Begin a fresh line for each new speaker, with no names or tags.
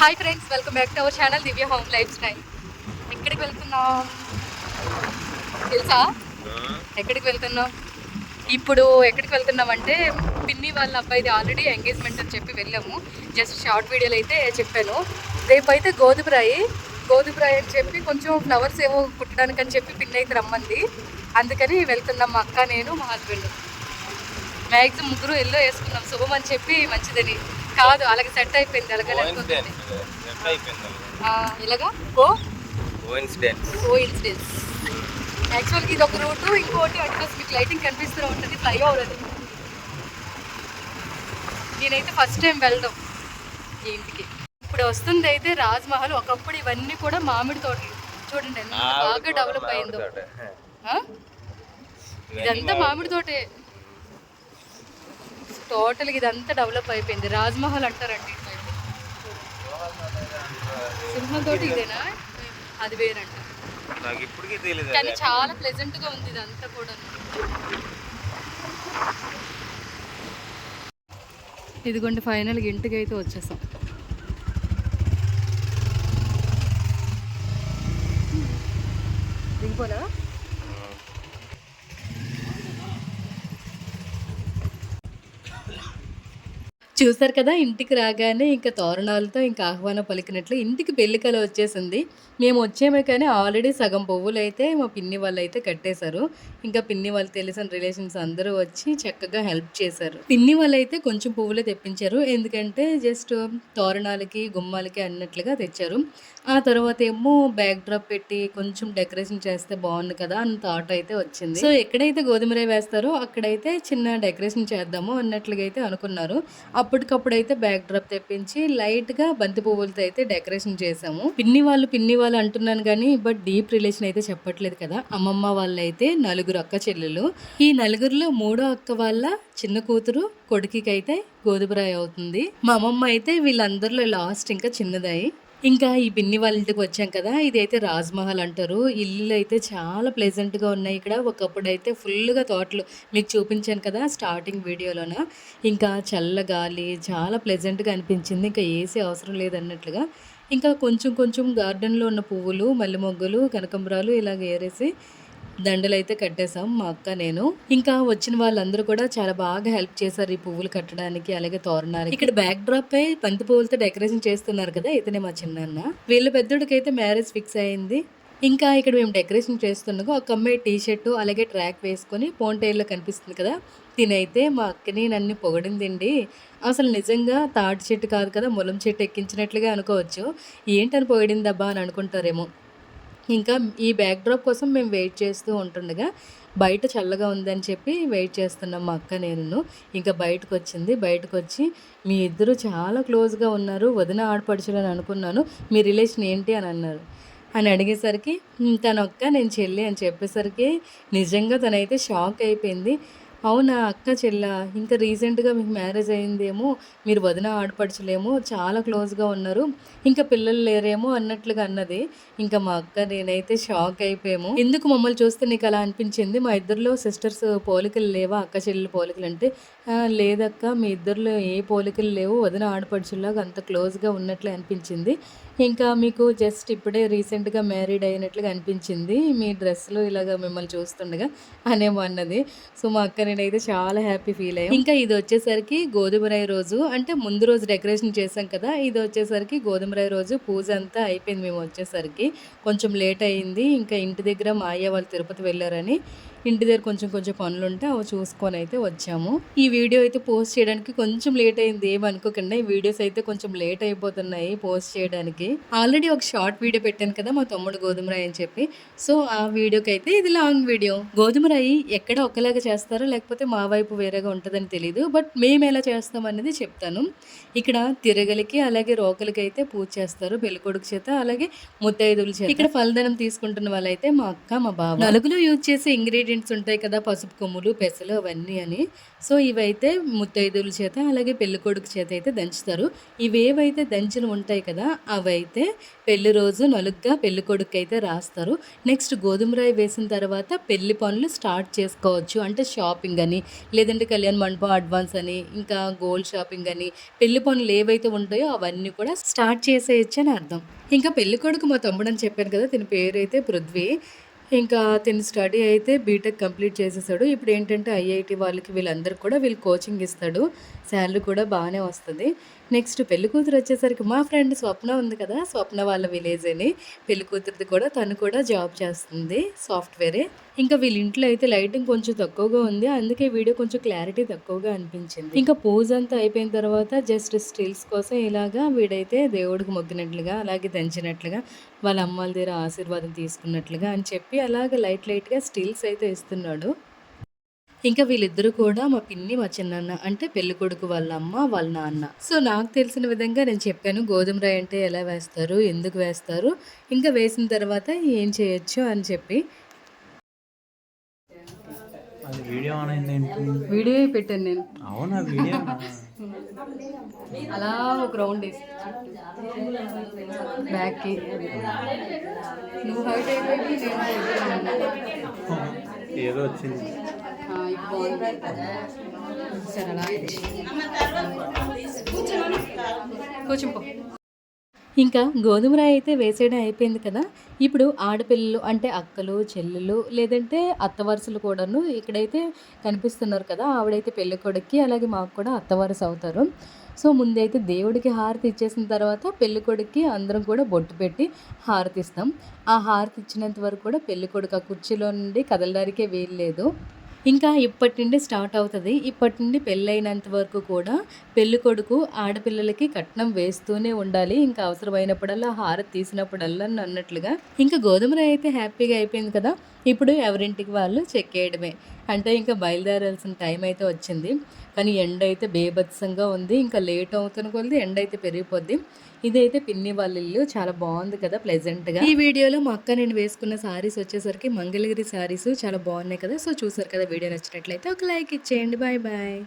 Hi friends, welcome back to our channel Divya home life style. ఎక్కడికి వెళ్తున్నాం తెలుసా? ఎక్కడికి వెళ్తున్నాం ఇప్పుడు? ఎక్కడికి వెళ్తున్నాం అంటే పిన్ని వాళ్ళ అబ్బాయిది ఆల్రెడీ ఎంగేజ్మెంట్ అని చెప్పి వెళ్ళాము. జస్ట్ షార్ట్ వీడియోలు అయితే చెప్పాను. రేపైతే గోధుమరాయి అని చెప్పి కొంచెం ఫ్లవర్స్ ఏవో కుట్టడానికి అని చెప్పి పిన్ని అయితే రమ్మంది. అందుకని వెళ్తున్నాం మా అక్క, నేను, మా హస్బెండ్. మ్యాక్సిమం ముగ్గురు ఎల్లో వేసుకున్నాం శుభం అని చెప్పి మంచిదని. కాదు, అలాగే సెట్ అయిపోయింది. అలాగే ఇలాగా కోఇన్సిడెన్స్. యాక్చువల్గా ఇది ఒక రూటు, ఇంకోటి అడ్రస్ మీకు లైటింగ్ కనిపిస్తూ ఉంటుంది, ఫ్లైఓవర్ అది. నేనైతే ఫస్ట్ టైం వెళ్ళడం ఈ ఇంటికి. ఇప్పుడు వస్తుంది అయితే రాజ్మహల్. ఒకప్పుడు ఇవన్నీ కూడా మామిడి తోటలు. చూడండి ఎంత బాగా డెవలప్ అయిందో. ఇదంతా మామిడి తోటే టోటల్గా. ఇదంతా డెవలప్ అయిపోయింది. రాజ్మహల్ అంటారండి. సింహం తోటి ఇదేనా? అది వేరంట. కానీ చాలా ప్లెజెంట్ గా ఉంది ఇదంతా కూడా. ఇదిగోండి, ఫైనల్గా ఇంటికి అయితే వచ్చేసాం. దిగిపోలా? చూసారు కదా, ఇంటికి రాగానే ఇంకా తోరణాలతో ఇంకా ఆహ్వానం పలికినట్లు ఇంటికి పెళ్ళికల వచ్చేసింది. మేము వచ్చేమే కానీ ఆల్రెడీ సగం పువ్వులు అయితే మా పిన్ని వాళ్ళు అయితే కట్టేశారు. ఇంకా పిన్ని వాళ్ళు తెలిసిన రిలేషన్స్ అందరూ వచ్చి చక్కగా హెల్ప్ చేశారు. పిన్ని వాళ్ళు అయితే కొంచెం పువ్వులే తెప్పించారు, ఎందుకంటే జస్ట్ తోరణాలకి గుమ్మాలకి అన్నట్లుగా తెచ్చారు. ఆ తర్వాత ఏమో బ్యాక్ డ్రాప్ పెట్టి కొంచెం డెకరేషన్ చేస్తే బాగుంది కదా అని థాట్ అయితే వచ్చింది. సో ఎక్కడైతే గోధుమరాయి వేస్తారో అక్కడైతే చిన్న డెకరేషన్ చేద్దాము అన్నట్లుగా అయితే అనుకున్నారు. అప్పటికప్పుడైతే బ్యాక్ డ్రాప్ తెప్పించి లైట్ గా బంతి పువ్వులతో అయితే డెకరేషన్ చేసాము. పిన్ని వాళ్ళు అంటున్నాను కానీ బట్ డీప్ రిలేషన్ అయితే చెప్పట్లేదు కదా. అమ్మమ్మ వాళ్ళైతే నలుగురు అక్క చెల్లెలు. ఈ నలుగురిలో మూడో అక్క వాళ్ళ చిన్న కూతురు కొడుకుకి అయితే గోధుమరాయి అవుతుంది. మా అమ్మమ్మ అయితే వీళ్ళందరిలో లాస్ట్ ఇంకా చిన్నదాయి. ఇంకా ఈ పిన్ని వాళ్ళ ఇంటికి వచ్చాం కదా, ఇదైతే రాజ్మహల్ అంటారు. ఇల్లు అయితే చాలా ప్లెజెంట్గా ఉన్నాయి. ఇక్కడ ఒకప్పుడు అయితే ఫుల్గా తోటలు మీకు చూపించాను కదా స్టార్టింగ్ వీడియోలోన. ఇంకా చల్ల గాలి చాలా ప్లెజెంట్గా అనిపించింది. ఇంకా ఏసీ అవసరం లేదన్నట్లుగా. ఇంకా కొంచెం కొంచెం గార్డెన్లో ఉన్న పువ్వులు, మల్లె మొగ్గలు, కనకంబరాలు ఇలాగ ఏరేసి దండలైతే కట్టేసాం మా అక్క, నేను. ఇంకా వచ్చిన వాళ్ళందరూ కూడా చాలా బాగా హెల్ప్ చేశారు ఈ పువ్వులు కట్టడానికి, అలాగే తోరణాలకి. ఇక్కడ బ్యాక్ డ్రాప్ పై బంతి పువ్వులతో డెకరేషన్ చేస్తున్నారు కదా, ఇతనే మా చిన్నాన్న. వీళ్ళ పెద్దోడికైతే మ్యారేజ్ ఫిక్స్ అయింది. ఇంకా ఇక్కడ మేము డెకరేషన్ చేస్తుండగా ఒక అమ్మాయి టీ షర్టు అలాగే ట్రాక్ వేసుకొని పోన్టైల్లో కనిపిస్తుంది కదా, తినైతే మా అక్కని నన్ను పొగడిందండి. అసలు నిజంగా తాటి చెట్టు కాదు కదా, ములం చెట్టు ఎక్కించినట్లుగా అనుకోవచ్చు. ఏంటని పొగిడిందబ్బా అని అనుకుంటారేమో. ఇంకా ఈ బ్యాక్ డ్రాప్ కోసం మేము వెయిట్ చేస్తూ ఉంటుండగా బయట చల్లగా ఉందని చెప్పి వెయిట్ చేస్తున్నాం మా అక్క, నేను. ఇంకా బయటకు వచ్చింది. బయటకు వచ్చి మీ ఇద్దరు చాలా క్లోజ్గా ఉన్నారు, వదిన ఆడపడుచులు అని అనుకున్నాను, మీ రిలేషన్ ఏంటి అని అన్నారు. అని అడిగేసరికి తనొక్క నేను చెల్లి అని చెప్పేసరికి నిజంగా తనైతే షాక్ అయిపోయింది. అవునా అక్క చెల్లా, ఇంకా రీసెంట్గా మీకు మ్యారేజ్ అయిందేమో, మీరు వదిన ఆడపడుచులేమో చాలా క్లోజ్గా ఉన్నారు, ఇంకా పిల్లలు లేరేమో అన్నట్లుగా అన్నది. ఇంకా మా అక్క నేనైతే షాక్ అయిపోయాము. ఎందుకు మమ్మల్ని చూస్తే నీకు అలా అనిపించింది, మా ఇద్దరిలో సిస్టర్స్ పోలికలు లేవా, అక్క చెల్లెలు పోలికలు అంటే లేదక్క మీ ఇద్దరిలో ఏ పోలికలు లేవు, వదిన ఆడపడుచులాగా అంత క్లోజ్గా ఉన్నట్లే అనిపించింది. ఇంకా మీకు జస్ట్ ఇప్పుడే రీసెంట్గా మ్యారీడ్ అయినట్లుగా అనిపించింది మీ డ్రెస్లో ఇలాగ మిమ్మల్ని చూస్తుండగా అనేమో అన్నది. సో మా అక్క నేనైతే చాలా హ్యాపీ ఫీల్ అయ్యాం. ఇంకా ఇది వచ్చేసరికి గోధుమరాయి రోజు, అంటే ముందు రోజు డెకరేషన్ చేసాం కదా, ఇది వచ్చేసరికి గోధుమరాయి రోజు పూజ అంతా అయిపోయింది. మేము వచ్చేసరికి కొంచెం లేట్ అయింది. ఇంకా ఇంటి దగ్గర మా అయ్య వాళ్ళు తిరుపతి వెళ్ళారని ఇంటి దగ్గర కొంచెం కొంచెం పనులు ఉంటే అవి చూసుకొని అయితే వచ్చాము. ఈ వీడియో అయితే పోస్ట్ చేయడానికి కొంచెం లేట్ అయింది, ఏమనుకోకుండా. ఈ వీడియోస్ అయితే కొంచెం లేట్ అయిపోతున్నాయి పోస్ట్ చేయడానికి. ఆల్రెడీ ఒక షార్ట్ వీడియో పెట్టాను కదా మా తమ్ముడు గోధుమరాయి అని చెప్పి, సో ఆ వీడియోకి అయితే ఇది లాంగ్ వీడియో. గోధుమరాయి ఎక్కడ ఒకలాగా చేస్తారో లేకపోతే మా వైపు వేరేగా ఉంటుందని తెలియదు, బట్ మేము ఎలా చేస్తాం అనేది చెప్తాను. ఇక్కడ తిరగలికి అలాగే రోకలికి అయితే పూజ చేస్తారు పెళ్ళికొడుకు చేత, అలాగే ముత్తైదువుల చేత. ఇక్కడ ఫలదనం తీసుకుంటున్న వాళ్ళైతే మా అక్క మా బావ. నలుగులో యూజ్ చేసే ఇంగ్రీడియంట్స్ ఇంగ్రీడియంట్స్ ఉంటాయి కదా! పసుపు కొమ్ములు, పెసలు అవన్నీ అని. సో, ఇవైతే ముత్తైదువుల చేత అలాగే పెళ్ళికొడుకు చేత అయితే దంచుతారు. ఇవేవైతే దంచినవి ఉంటాయి కదా! అవైతే పెళ్లి రోజు నలుగ్గా పెళ్ళికొడుక్కయితే రాస్తారు. నెక్స్ట్ గోధుమ రాయి వేసిన తర్వాత పెళ్లి పనులు స్టార్ట్ చేసుకోవచ్చు. అంటే షాపింగ్ అని, లేదంటే కళ్యాణ మండపం అడ్వాన్స్ అని, ఇంకా గోల్డ్ షాపింగ్ అని, పెళ్లి పనులు ఏవైతే ఉంటాయో అవన్నీ కూడా స్టార్ట్ చేసేయొచ్చు అని అర్థం. ఇంకా పెళ్ళికొడుకు మా తమ్ముడని చెప్పాను కదా! తిన పేరైతే పృథ్వీ. ఇంకా తిను స్టడీ అయితే బీటెక్ కంప్లీట్ చేసేసాడు. ఇప్పుడేంటంటే ఐఐటీ వాళ్ళకి వీళ్ళందరికి కూడా వీళ్ళు కోచింగ్ ఇస్తాడు. శాలరీ కూడా బానే వస్తది. నెక్స్ట్ పెళ్ళికూతురు వచ్చేసరికి మా ఫ్రెండ్ స్వప్న ఉంది కదా! స్వప్న వాళ్ళ విలేజ్ అని. పెళ్ళికూతురిది కూడా తను కూడా జాబ్ చేస్తుంది సాఫ్ట్‌వేరే. ఇంకా వీళ్ళ ఇంట్లో అయితే లైటింగ్ కొంచెం తక్కువగా ఉంది. అందుకే వీడియో కొంచెం క్లారిటీ తక్కువగా అనిపించింది. ఇంకా పూజంతా అయిపోయిన తర్వాత జస్ట్ స్టిల్స్ కోసం ఇలాగా వీడైతే దేవుడికి మొక్కినట్లుగా, అలాగే దంచినట్లుగా, వాళ్ళ అమ్మాళ్ళ దగ్గర ఆశీర్వాదం తీసుకున్నట్లుగా అని చెప్పి అలాగ లైట్‌గా స్టిల్స్ అయితే ఇస్తున్నాడు. ఇంకా వీళ్ళిద్దరూ కూడా మా పిన్ని, మా చిన్నాన్న అంటే పెళ్ళికొడుకు వాళ్ళ అమ్మ, వాళ్ళ నాన్న. సో, నాకు తెలిసిన విధంగా నేను చెప్పాను. గోధుమ రాయి అంటే ఎలా వేస్తారు? ఎందుకు వేస్తారు? ఇంకా వేసిన తర్వాత ఏం చేయొచ్చు అని చెప్పి.
అది వీడియో ఆన్ అయిందేంటి?
వీడియోయే పెట్టాను నేను.
అవునా వీడియోనా?
అలా ఒక రౌండ్ ఏసి బ్యాక్‌కి. నువ్వు హైట్ అయిపోయి నేను దగ్గర
ఏదో వచ్చింది.
ఇప్పుడు బాగుంది. సరే అలా కూర్చుంపో. ఇంకా గోధుమ రాయి అయితే వేసేయడం అయిపోయింది కదా! ఇప్పుడు ఆడపిల్లలు అంటే అక్కలు, చెల్లెలు లేదంటే అత్త వరుసలు కూడాను ఇక్కడైతే కనిపిస్తున్నారు కదా! ఆవిడైతే పెళ్ళికొడుక్కి అలాగే మాకు కూడా అత్త వరుస అవుతారు. సో, ముందైతే దేవుడికి హారతి ఇచ్చేసిన తర్వాత పెళ్ళికొడుక్కి అందరం కూడా బొట్టు పెట్టి హారతిస్తాం. ఆ హారతి ఇచ్చినంత వరకు కూడా పెళ్ళికొడుకు ఆ కుర్చీలో నుండి కదలడానికే వీల్లేదు. ఇంకా ఇప్పటి నుండి స్టార్ట్ అవుతది. ఇప్పటి నుండి పెళ్ళైనంత వరకు కూడా పెళ్ళికొడుకు ఆడపిల్లలకి కట్నం వేస్తూనే ఉండాలి. ఇంకా అవసరమైనప్పుడల్లా హారతి తీసినప్పుడల్లా అన్నట్లుగా. ఇంకా గోధుమ రాయి అయితే హ్యాపీగా అయిపోయింది కదా! ఇప్పుడు ఎవరింటికి వాళ్ళు చెక్కేయడమే. అంటే ఇంకా బయలుదేరాల్సిన టైం అయితే వచ్చింది. కానీ ఎండ అయితే బీభత్సంగా ఉంది. ఇంకా లేట్ అవుతున్న కొలది ఎండ అయితే పెరిగిపోద్ది. ఇదైతే పిన్ని వాళ్ళ ఇల్లు. చాలా బాగుంది కదా ప్లెజెంట్‌గా. ఈ వీడియోలో మా అక్క నేను వేసుకున్న సారీస్ వచ్చేసరికి మంగళగిరి సారీస్ చాలా బాగున్నాయి కదా! సో, చూసారు కదా వీడియో నచ్చినట్లయితే ఒక లైక్ ఇచ్చేయండి. Bye bye.